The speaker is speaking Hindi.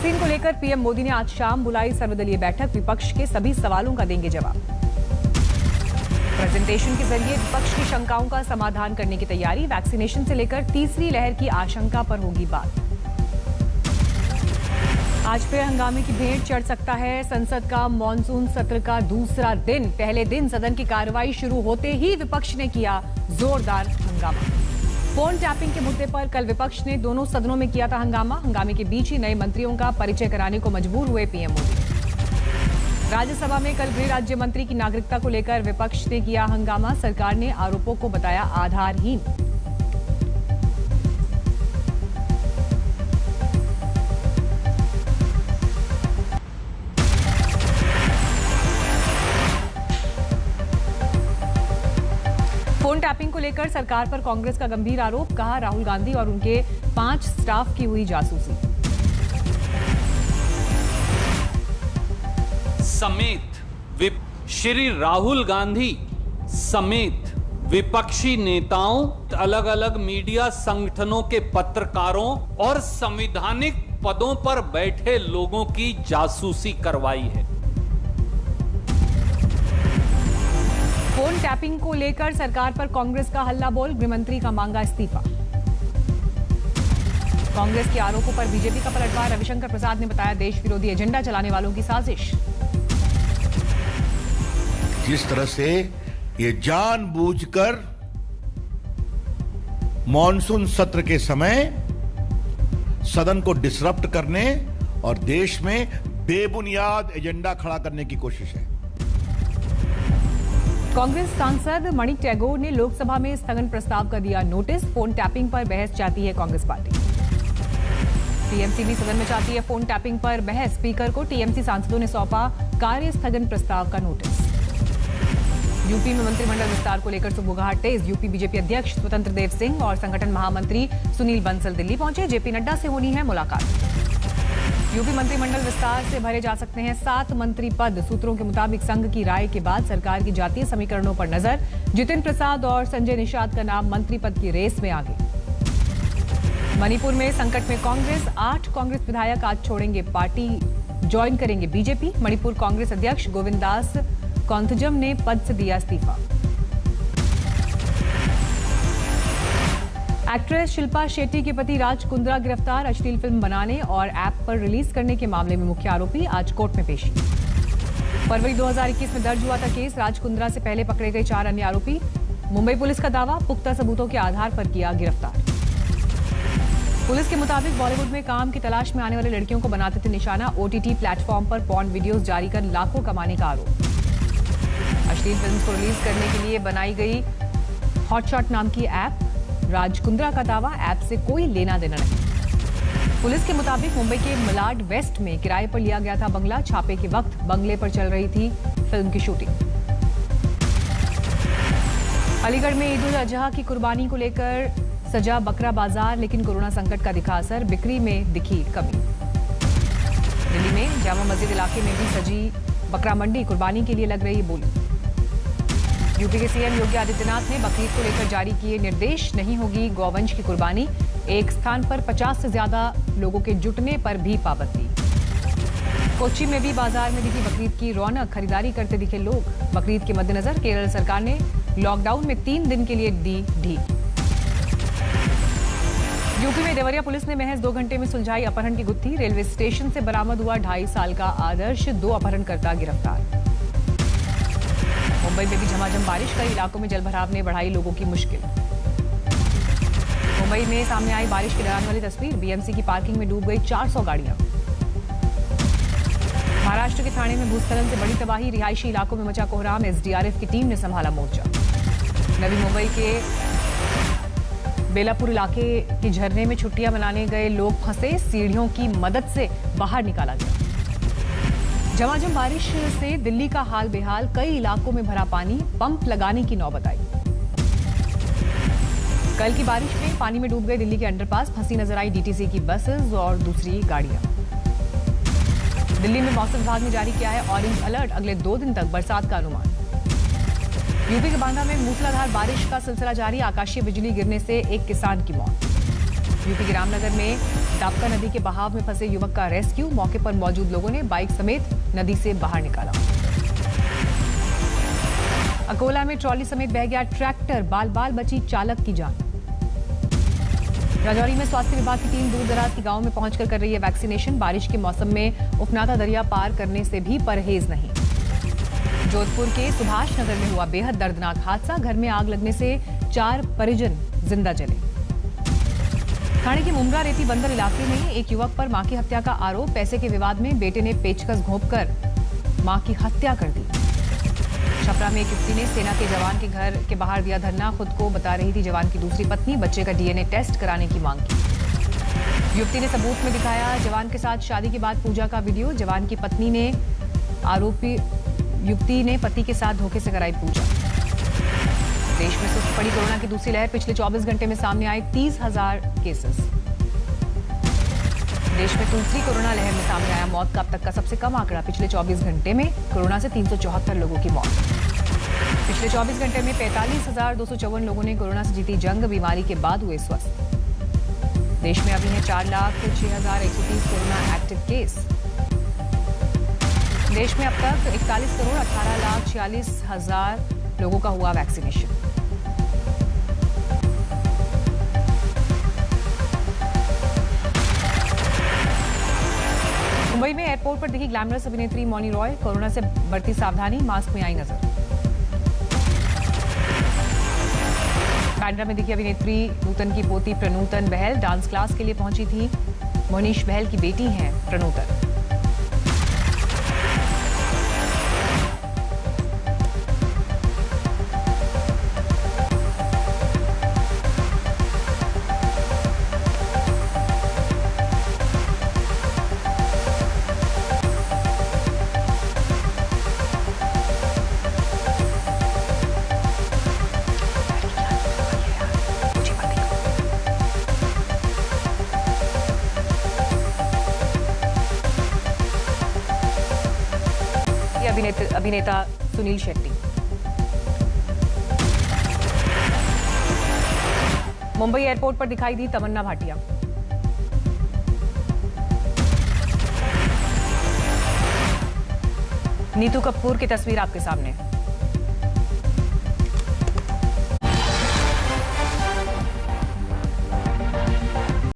वैक्सीन को लेकर पीएम मोदी ने आज शाम बुलाई सर्वदलीय बैठक। विपक्ष के सभी सवालों का देंगे जवाब। प्रेजेंटेशन के जरिए विपक्ष की शंकाओं का समाधान करने की तैयारी। वैक्सीनेशन से लेकर तीसरी लहर की आशंका पर होगी बात। आज फिर हंगामे की भेंट चढ़ सकता है संसद का मॉनसून सत्र का दूसरा दिन। पहले दिन सदन की कार्रवाई शुरू होते ही विपक्ष ने किया जोरदार हंगामा। फोन टैपिंग के मुद्दे पर कल विपक्ष ने दोनों सदनों में किया था हंगामा। हंगामे के बीच ही नए मंत्रियों का परिचय कराने को मजबूर हुए पीएम मोदी। राज्यसभा में कल गृह राज्य मंत्री की नागरिकता को लेकर विपक्ष ने किया हंगामा। सरकार ने आरोपों को बताया आधारहीन। फोन टैपिंग को लेकर सरकार पर कांग्रेस का गंभीर आरोप। कहा, राहुल गांधी और उनके 5 स्टाफ की हुई जासूसी समेत श्री राहुल गांधी समेत विपक्षी नेताओं, अलग अलग मीडिया संगठनों के पत्रकारों और संवैधानिक पदों पर बैठे लोगों की जासूसी करवाई है। फोन टैपिंग को लेकर सरकार पर कांग्रेस का हल्ला बोल। गृहमंत्री का मांगा इस्तीफा। कांग्रेस के आरोपों पर बीजेपी का पलटवार। रविशंकर प्रसाद ने बताया, देश विरोधी एजेंडा चलाने वालों की साजिश। जिस तरह से ये जानबूझकर मॉनसून सत्र के समय सदन को डिसरप्ट करने और देश में बेबुनियाद एजेंडा खड़ा करने की कोशिश है। कांग्रेस सांसद मणि टैगोर ने लोकसभा में स्थगन प्रस्ताव का दिया नोटिस। फोन टैपिंग पर बहस चाहती है कांग्रेस पार्टी। टीएमसी भी सदन में चाहती है फोन टैपिंग पर बहस। स्पीकर को टीएमसी सांसदों ने सौंपा कार्य स्थगन प्रस्ताव का नोटिस। यूपी में मंत्रिमंडल विस्तार को लेकर सुबुगाहट तेज। यूपी बीजेपी अध्यक्ष स्वतंत्र देव सिंह और संगठन महामंत्री सुनील बंसल दिल्ली पहुंचे। जेपी नड्डा से होनी है मुलाकात। यूपी मंत्रिमंडल विस्तार से भरे जा सकते हैं 7 मंत्री पद। सूत्रों के मुताबिक संघ की राय के बाद सरकार की जातीय समीकरणों पर नजर। जितिन प्रसाद और संजय निषाद का नाम मंत्री पद की रेस में आगे। मणिपुर में संकट में कांग्रेस। 8 कांग्रेस विधायक आज छोड़ेंगे पार्टी, ज्वाइन करेंगे बीजेपी। मणिपुर कांग्रेस अध्यक्ष गोविंद दास कौंथजम ने पद से दिया इस्तीफा। एक्ट्रेस शिल्पा शेट्टी के पति राज कुंद्रा गिरफ्तार। अश्लील फिल्म बनाने और ऐप पर रिलीज करने के मामले में मुख्य आरोपी आज कोर्ट में पेशी। फरवरी 2021 में दर्ज हुआ था केस। राज कुंद्रा से पहले पकड़े गए 4 अन्य आरोपी। मुंबई पुलिस का दावा, पुख्ता सबूतों के आधार पर किया गिरफ्तार। पुलिस के मुताबिक बॉलीवुड में काम की तलाश में आने वाले लड़कियों को बनाते थे निशाना। ओटीटी प्लेटफॉर्म पर पॉर्न वीडियोस जारी कर लाखों कमाने का आरोप। अश्लील फिल्म को रिलीज करने के लिए बनाई गई हॉटशॉट नाम की ऐप। राज कुंद्रा का दावा, ऐप से कोई लेना देना नहीं। पुलिस के मुताबिक मुंबई के मलाड वेस्ट में किराए पर लिया गया था बंगला। छापे के वक्त बंगले पर चल रही थी फिल्म की शूटिंग। अलीगढ़ में ईद उल अजहा की कुर्बानी को लेकर सजा बकरा बाजार, लेकिन कोरोना संकट का दिखा असर। बिक्री में दिखी कमी। दिल्ली में जामा मस्जिद इलाके में भी सजी बकरा मंडी। कुर्बानी के लिए लग रही बोली। यूपी के सीएम योगी आदित्यनाथ ने बकरीद को लेकर जारी किए निर्देश। नहीं होगी गौवंश की कुर्बानी। एक स्थान पर 50 से ज्यादा लोगों के जुटने पर भी पाबंदी। कोच्चि में भी बाजार में दिखी बकरीद की रौनक। खरीदारी करते दिखे लोग। बकरीद के मद्देनजर केरल सरकार ने लॉकडाउन में 3 दिन के लिए दी ढील। यूपी में देवरिया पुलिस ने महज 2 घंटे में सुलझाई अपहरण की गुत्थी। रेलवे स्टेशन से बरामद हुआ 2.5 साल का आदर्श। 2 अपहरणकर्ता गिरफ्तार। मुंबई में भी झमाझम बारिश। कई इलाकों में जलभराव ने बढ़ाई लोगों की मुश्किल। मुंबई में सामने आई बारिश की डराने वाली तस्वीर। बीएमसी की पार्किंग में डूब गई 400 गाड़ियां। महाराष्ट्र के ठाणे में भूस्खलन से बड़ी तबाही। रिहायशी इलाकों में मचा कोहराम। एसडीआरएफ की टीम ने संभाला मोर्चा। नवी मुंबई के बेलापुर इलाके के झरने में छुट्टियां मनाने गए लोग फंसे। सीढ़ियों की मदद से बाहर निकाला गया। झमाझम बारिश से दिल्ली का हाल बेहाल। कई इलाकों में भरा पानी। पंप लगाने की नौबत आई। कल की बारिश में पानी में डूब गए दिल्ली के अंडरपास। फंसी नजर आई डीटीसी की बसेस और दूसरी गाड़ियां। दिल्ली में मौसम विभाग ने जारी किया है ऑरेंज अलर्ट। अगले 2 दिन तक बरसात का अनुमान। यूपी के बांदा में मूसलाधार बारिश का सिलसिला जारी। आकाशीय बिजली गिरने से एक किसान की मौत। यूपी के रामनगर में दापका नदी के बहाव में फंसे युवक का रेस्क्यू, मौके पर मौजूद लोगों ने बाइक समेत नदी से बाहर निकाला। अकोला में ट्रॉली समेत बह गया ट्रैक्टर, बाल बाल बची चालक की जान। राजौरी में स्वास्थ्य विभाग की टीम दूर दराज के गांव में पहुंचकर कर रही है वैक्सीनेशन। बारिश के मौसम में उफनाता दरिया पार करने से भी परहेज नहीं। जोधपुर के सुभाष नगर में हुआ बेहद दर्दनाक हादसा, घर में आग लगने से 4 परिजन जिंदा जले। ठाणे के मुमरा रेती बंदर इलाके में एक युवक पर मां की हत्या का आरोप, पैसे के विवाद में बेटे ने पेचकस घोंपकर मां की हत्या कर दी। छपरा में एक युवती ने सेना के जवान के घर के बाहर दिया धरना, खुद को बता रही थी जवान की दूसरी पत्नी, बच्चे का डीएनए टेस्ट कराने की मांग की। युवती ने सबूत में दिखाया जवान के साथ शादी के बाद पूजा का वीडियो, जवान की पत्नी ने आरोपी युवती ने पति के साथ धोखे से कराई पूजा। देश में सुस्त पड़ी कोरोना की दूसरी लहर, पिछले 24 घंटे में सामने आए 30,000 केसेस। देश में दूसरी कोरोना लहर में सामने आया मौत का अब तक का सबसे कम आंकड़ा, पिछले 24 घंटे में कोरोना से 374 लोगों की मौत। पिछले 24 घंटे में 45,254 लोगों ने कोरोना से जीती जंग, बीमारी के बाद हुए स्वस्थ। देश में अभी है 4,06,130 कोरोना एक्टिव केस। देश में अब तक 41,18,46,000 लोगों का हुआ वैक्सीनेशन। मुंबई में एयरपोर्ट पर दिखी ग्लैमरस अभिनेत्री मौनी रॉय, कोरोना से बढ़ती सावधानी, मास्क में आई नजर। बांद्रा में दिखी अभिनेत्री नूतन की पोती प्रनूतन बहल, डांस क्लास के लिए पहुंची थी। मोनीश बहल की बेटी हैं प्रनूतन। अभिनेता सुनील शेट्टी। मुंबई एयरपोर्ट पर दिखाई दी तमन्ना भाटिया। नीतू कपूर की तस्वीर आपके सामने।